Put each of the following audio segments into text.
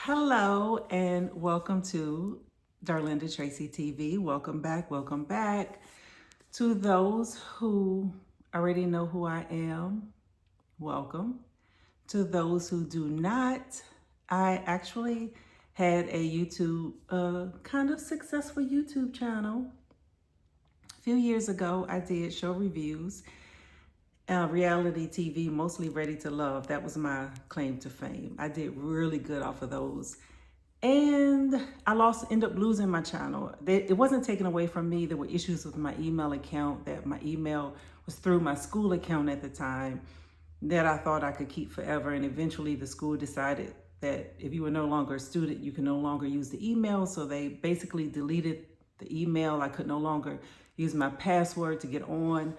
Hello and welcome to Darlinda Tracy TV. Welcome back. Welcome back. To those who already know who I am, welcome. To those who do not, I actually had a YouTube, kind of successful YouTube channel. A few years ago, I did show reviews, reality TV, mostly Ready to Love. That was my claim to fame. I did really good off of those. And ended up losing my channel. It wasn't taken away from me. There were issues with my email account, that my email was through my school account at the time that I thought I could keep forever. And eventually the school decided that if you were no longer a student, you can no longer use the email. So they basically deleted the email. I could no longer use my password to get on.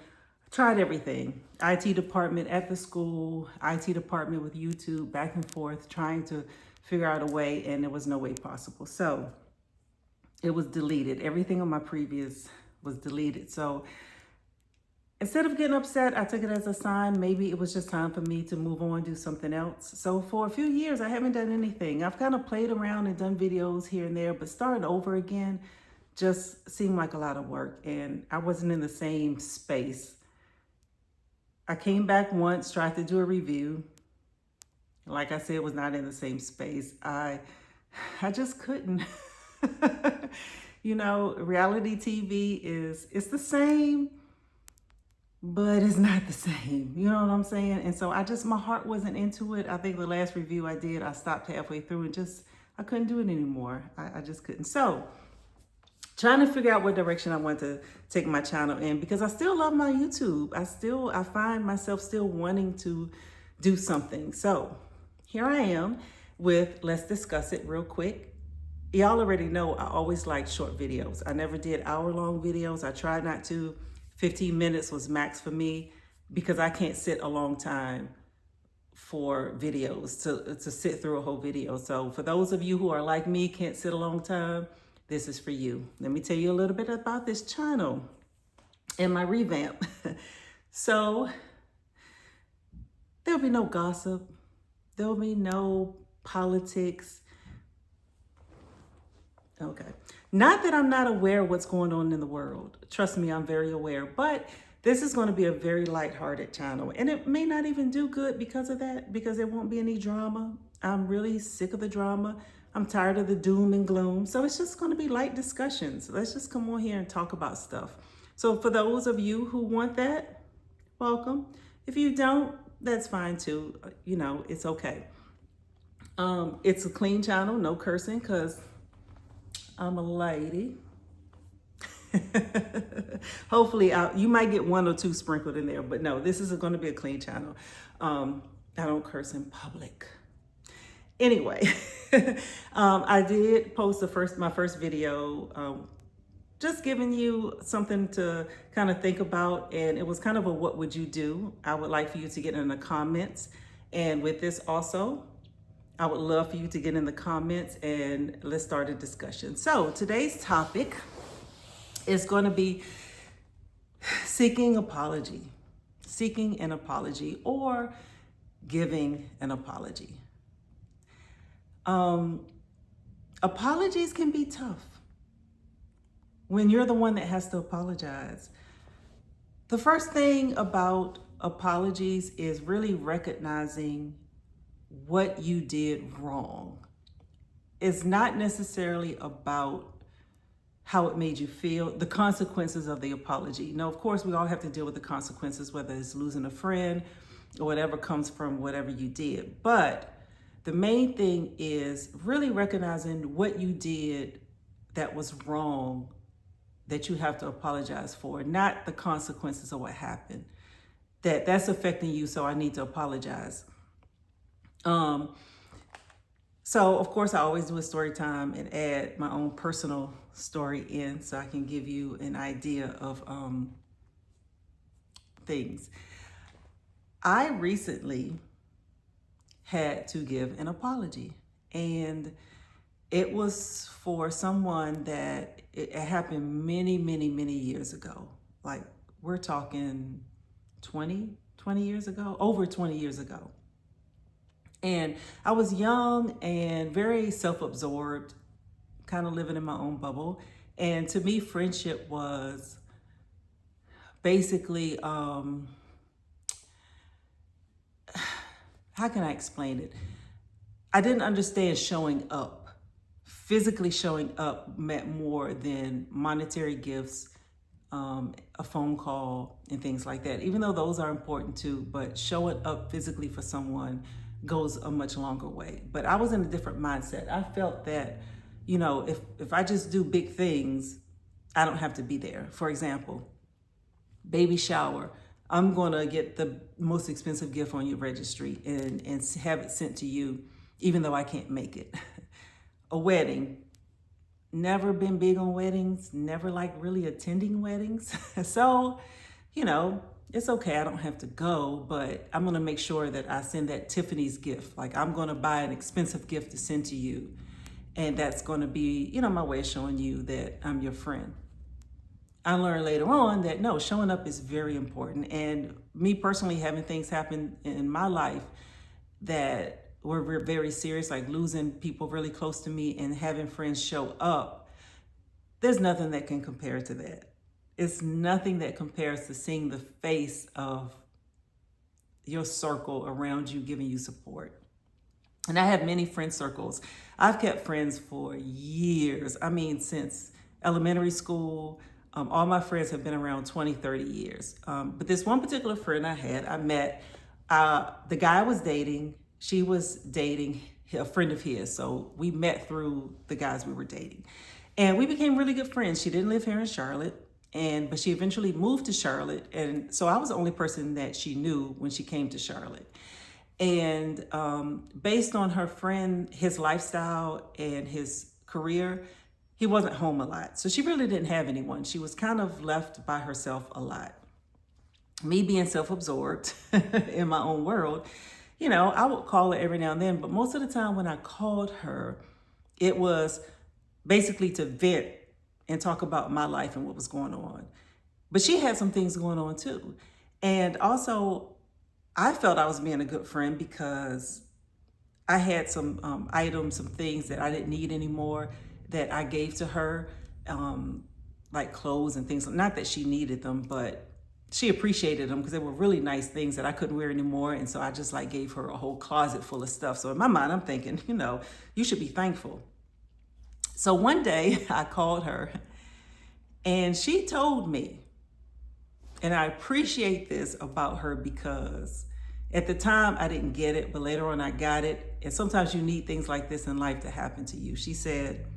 I tried everything. IT department at the school, IT department with YouTube, back and forth, trying to figure out a way, and there was no way possible. So it was deleted. Everything on my previous was deleted. So instead of getting upset, I took it as a sign. Maybe it was just time for me to move on, do something else. So for a few years, I haven't done anything. I've kind of played around and done videos here and there, but starting over again just seemed like a lot of work, and I wasn't in the same space. I came back once, tried to do a review. Like I said, was not in the same space. I just couldn't. Reality TV it's the same, but it's not the same. You know what I'm saying? And so my heart wasn't into it. I think the last review I did, I stopped halfway through and I couldn't do it anymore. I just couldn't. So trying to figure out what direction I want to take my channel in, because I still love my YouTube. I find myself still wanting to do something. So here I am with Let's Discuss It real quick. Y'all already know I always liked short videos. I never did hour-long videos. I tried not to. 15 minutes was max for me because I can't sit a long time for videos, to sit through a whole video. So for those of you who are like me, can't sit a long time, this is for you. Let me tell you a little bit about this channel and my revamp. So there'll be no gossip. There'll be no politics. Okay. Not that I'm not aware of what's going on in the world. Trust me, I'm very aware. But this is going to be a very lighthearted channel. And it may not even do good because of that, because there won't be any drama. I'm really sick of the drama. I'm tired of the doom and gloom. So it's just going to be light discussions. Let's just come on here and talk about stuff. So for those of you who want that, welcome. If you don't, that's fine too. It's okay. It's a clean channel, no cursing, because I'm a lady. Hopefully, you might get one or two sprinkled in there, but no, this is going to be a clean channel. I don't curse in public. Anyway, I did post my first video, just giving you something to kind of think about. And it was kind of a what would you do? I would like for you to get in the comments. And with this also, I would love for you to get in the comments and let's start a discussion. So today's topic is going to be seeking an apology or giving an apology. Apologies can be tough when you're the one that has to apologize. The first thing about apologies is really recognizing what you did wrong. It's not necessarily about how it made you feel, the consequences of the apology. Now, of course, we all have to deal with the consequences, whether it's losing a friend or whatever comes from whatever you did. But the main thing is really recognizing what you did that was wrong, that you have to apologize for, not the consequences of what happened. That's affecting you, so I need to apologize. So of course I always do a story time and add my own personal story in so I can give you an idea of things. I recently had to give an apology, and it was for someone that it happened many, many, many years ago. Like we're talking 20 years ago, over 20 years ago. And I was young and very self-absorbed, kind of living in my own bubble. And to me, friendship was basically, how can I explain it? I didn't understand showing up. Physically showing up meant more than monetary gifts, a phone call, and things like that. Even though those are important too, but showing up physically for someone goes a much longer way. But I was in a different mindset. I felt that, if I just do big things, I don't have to be there. For example, baby shower. I'm going to get the most expensive gift on your registry and have it sent to you, even though I can't make it. A wedding. Never been big on weddings, never like really attending weddings. So, it's okay. I don't have to go, but I'm going to make sure that I send that Tiffany's gift. Like, I'm going to buy an expensive gift to send to you. And that's going to be, my way of showing you that I'm your friend. I learned later on that no, showing up is very important. And me personally, having things happen in my life that were very serious, like losing people really close to me and having friends show up, there's nothing that can compare to that. It's nothing that compares to seeing the face of your circle around you giving you support. And I have many friend circles. I've kept friends for years. I mean, since elementary school. All my friends have been around 20, 30 years. But this one particular friend I met, the guy I was dating, she was dating a friend of his. So we met through the guys we were dating. And we became really good friends. She didn't live here in Charlotte, but she eventually moved to Charlotte. And so I was the only person that she knew when she came to Charlotte. And based on her friend, his lifestyle and his career, he wasn't home a lot. So she really didn't have anyone. She was kind of left by herself a lot. Me being self-absorbed in my own world, I would call her every now and then, but most of the time when I called her, it was basically to vent and talk about my life and what was going on. But she had some things going on too. And also, I felt I was being a good friend because I had some items, some things that I didn't need anymore that I gave to her, like clothes and things. Not that she needed them, but she appreciated them because they were really nice things that I couldn't wear anymore. And so I just like gave her a whole closet full of stuff. So in my mind, I'm thinking, you should be thankful. So one day I called her and she told me, and I appreciate this about her because at the time I didn't get it, but later on I got it. And sometimes you need things like this in life to happen to you. She said,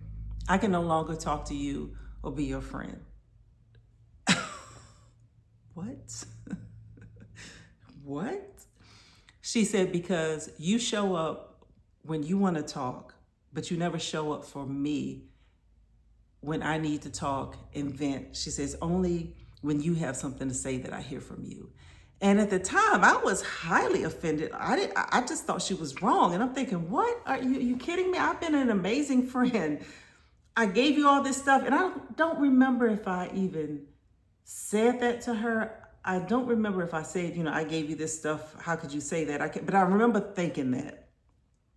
I can no longer talk to you or be your friend. What? What? She said, because you show up when you want to talk, but you never show up for me when I need to talk and vent. She says, only when you have something to say that I hear from you. And at the time, I was highly offended. I just thought she was wrong. And I'm thinking, what? Are you kidding me? I've been an amazing friend. I gave you all this stuff. And I don't remember if I even said that to her. I don't remember if I said, I gave you this stuff. How could you say that? But I remember thinking that.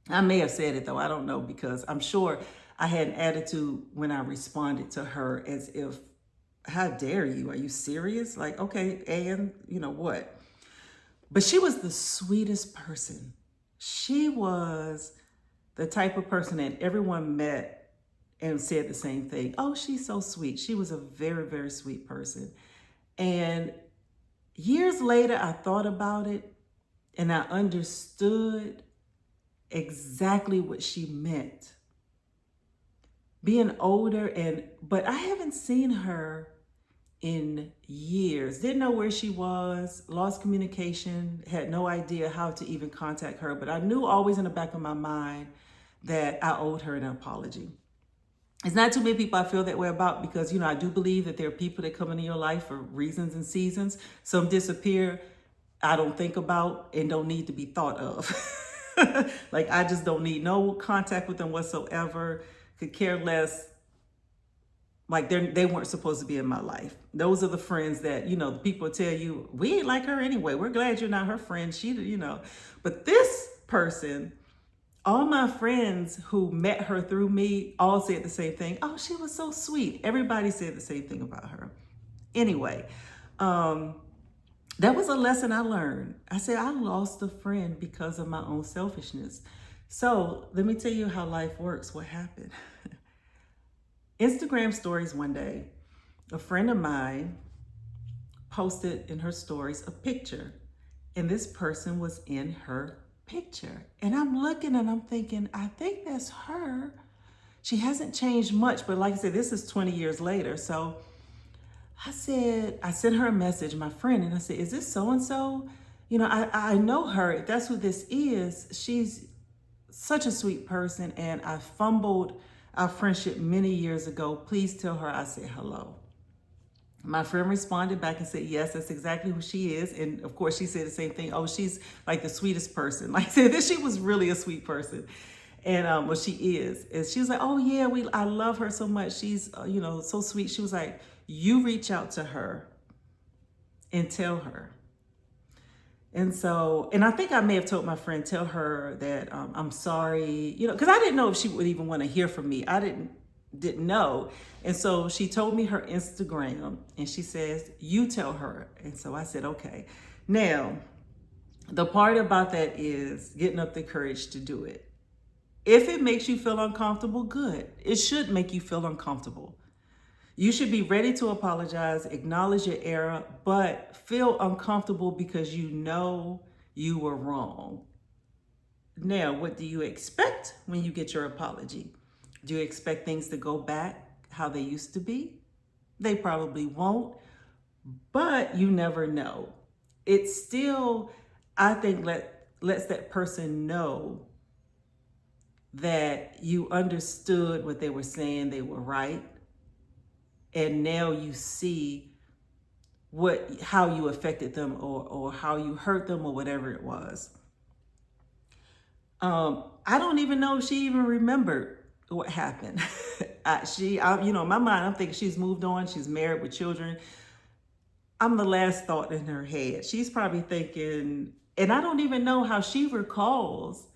I may have said it though. I don't know, because I'm sure I had an attitude when I responded to her as if, how dare you? Are you serious? Like, okay, and what? But she was the sweetest person. She was the type of person that everyone met and said the same thing. Oh, she's so sweet. She was a very, very sweet person. And years later, I thought about it and I understood exactly what she meant. Being older, but I haven't seen her in years. Didn't know where she was, lost communication, had no idea how to even contact her. But I knew always in the back of my mind that I owed her an apology. It's not too many people I feel that way about because, I do believe that there are people that come into your life for reasons and seasons. Some disappear, I don't think about and don't need to be thought of. Like, I just don't need no contact with them whatsoever. Could care less. Like, they weren't supposed to be in my life. Those are the friends that, people tell you, we ain't like her anyway. We're glad you're not her friend. She, But this person, all my friends who met her through me all said the same thing. Oh, she was so sweet. Everybody said the same thing about her. Anyway, that was a lesson I learned. I said, I lost a friend because of my own selfishness. So let me tell you how life works. What happened? Instagram stories one day, a friend of mine posted in her stories a picture, and this person was in her picture. And I'm looking and I'm thinking, I think that's her. She hasn't changed much, but like I said, this is 20 years later. So I sent her a message, my friend, and I said, is this so-and-so? You know, I know her. If that's who this is, she's such a sweet person, and I fumbled our friendship many years ago. Please tell her I said hello. My friend responded back and said, yes, that's exactly who she is. And of course, she said the same thing. Oh, she's like the sweetest person. Like I said, that she was really a sweet person. And well, she is. And she was like, oh yeah, I love her so much. She's, so sweet. She was like, you reach out to her and tell her. And so, and I think I may have told my friend, tell her that I'm sorry, because I didn't know if she would even want to hear from me. I didn't know. And so she told me her Instagram, and she says, you tell her. And so I said, okay. Now, the part about that is getting up the courage to do it. If it makes you feel uncomfortable, good. It should make you feel uncomfortable. You should be ready to apologize, acknowledge your error, but feel uncomfortable because you know you were wrong. Now, what do you expect when you get your apology? Do you expect things to go back how they used to be? They probably won't, but you never know. It still, I think, lets that person know that you understood what they were saying, they were right. And now you see how you affected them or how you hurt them or whatever it was. I don't even know if she even remembered what happened. In my mind, I'm thinking she's moved on. She's married with children. I'm the last thought in her head. She's probably thinking, and I don't even know how she recalls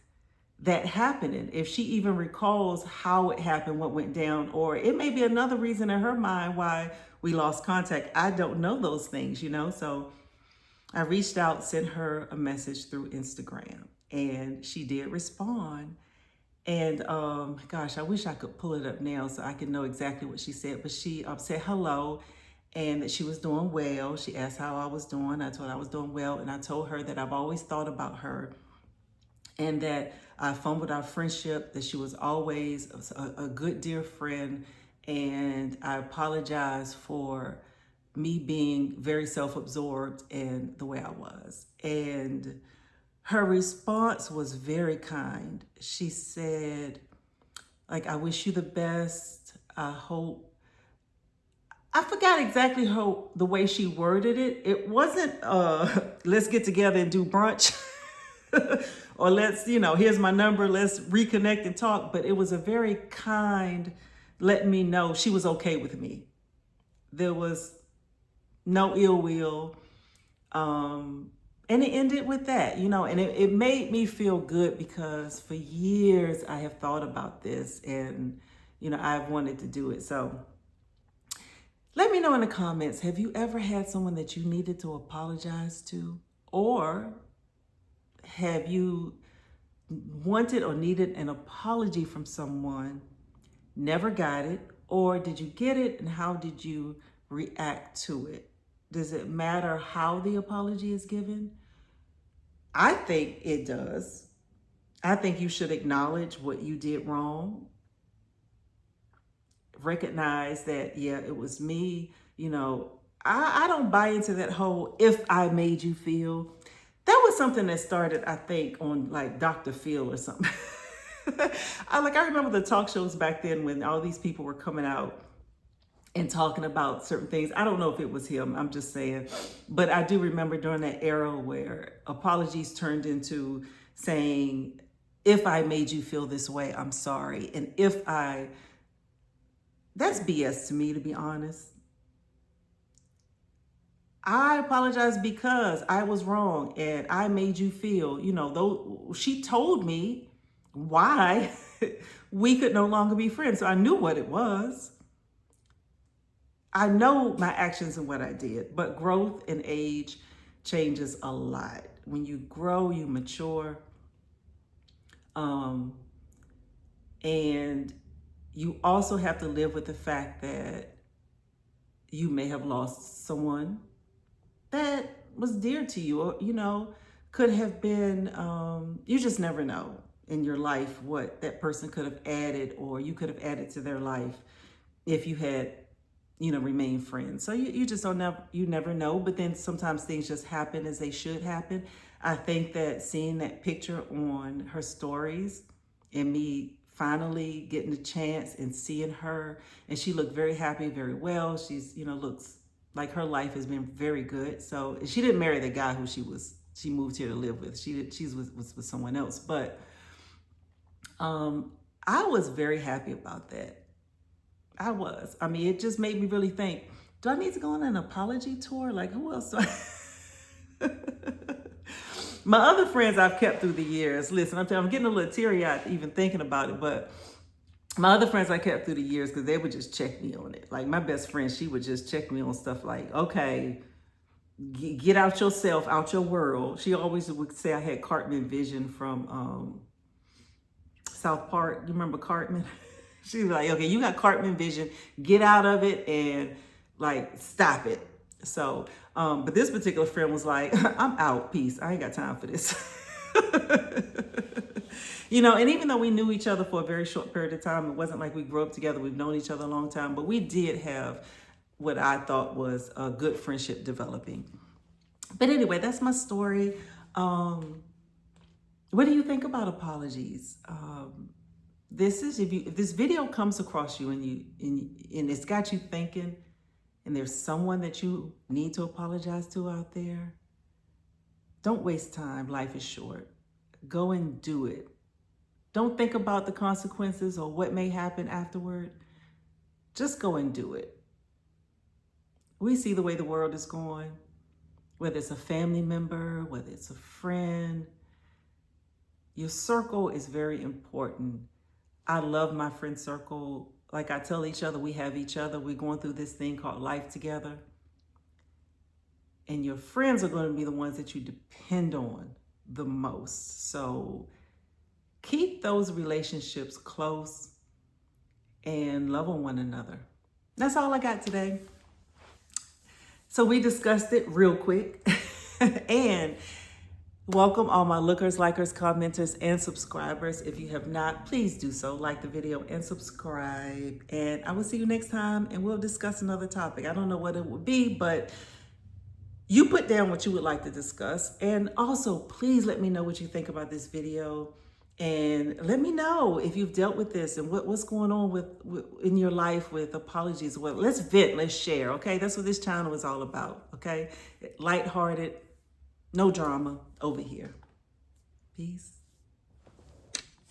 that happening, if she even recalls how it happened, what went down, or it may be another reason in her mind why we lost contact. I don't know those things, So I reached out, sent her a message through Instagram, and she did respond. And gosh, I wish I could pull it up now so I can know exactly what she said. But she said hello and that she was doing well. She asked how I was doing. I told her I was doing well, and I told her that I've always thought about her and that I fumbled our friendship, that she was always a good, dear friend. And I apologize for me being very self-absorbed and the way I was. And her response was very kind. She said, I wish you the best. I forgot exactly the way she worded it. It wasn't, let's get together and do brunch. Or let's, here's my number, let's reconnect and talk. But it was a very kind, let me know she was okay with me. There was no ill will. And it ended with that, and it made me feel good because for years I have thought about this and, I've wanted to do it. So let me know in the comments, have you ever had someone that you needed to apologize to? Or have you wanted or needed an apology from someone, never got it, or did you get it and how did you react to it? Does it matter how the apology is given? I think it does. I think you should acknowledge what you did wrong. Recognize that, yeah, it was me. I don't buy into that whole, if I made you feel. That was something that started, I think, on Dr. Phil or something. I remember the talk shows back then when all these people were coming out and talking about certain things. I don't know if it was him, I'm just saying. But I do remember during that era where apologies turned into saying, if I made you feel this way, I'm sorry. And that's BS to me, to be honest. I apologize because I was wrong and I made you feel, though she told me why we could no longer be friends. So I knew what it was. I know my actions and what I did, but growth and age changes a lot. When you grow, you mature. Um, and you also have to live with the fact that you may have lost someone that was dear to you, or, could have been, you just never know in your life what that person could have added, or you could have added to their life if you had, remained friends. So you just don't know, you never know. But then sometimes things just happen as they should happen. I think that seeing that picture on her stories and me finally getting a chance and seeing her, and she looked very happy, very well. She's, looks like her life has been very good. So she didn't marry the guy who she moved here to live with. She's with someone else. But I was very happy about that. I was. I mean, it just made me really think, do I need to go on an apology tour? Like, who else do I... My other friends I've kept through the years, listen, I'm getting a little teary-eyed even thinking about it, but my other friends I kept through the years, because they would just check me on it. Like my best friend, she would just check me on stuff like, okay, get out yourself, out your world. She always would say I had Cartman vision from South Park. You remember Cartman? She was like, okay, you got Cartman vision, get out of it and like stop it. So, but this particular friend was like, I'm out, peace. I ain't got time for this. And even though we knew each other for a very short period of time, it wasn't like we grew up together. We've known each other a long time, but we did have what I thought was a good friendship developing. But anyway, that's my story. What do you think about apologies? This is if this video comes across you and it's got you thinking, and there's someone that you need to apologize to out there, don't waste time. Life is short. Go and do it. Don't think about the consequences or what may happen afterward. Just go and do it. We see the way the world is going, whether it's a family member, whether it's a friend. Your circle is very important. I love my friend circle. Like I tell each other, we have each other. We're going through this thing called life together. And your friends are going to be the ones that you depend on the most. So keep those relationships close and love on one another. That's all I got today. So we discussed it real quick. And welcome all my lookers, likers, commenters, and subscribers. If you have not, please do so. Like the video and subscribe. And I will see you next time and we'll discuss another topic. I don't know what it will be, but you put down what you would like to discuss. And also, please let me know what you think about this video. And let me know if you've dealt with this and what's going on with in your life with apologies. Well, let's vent, let's share, okay? That's what this channel is all about, okay? Lighthearted, no drama over here. Peace.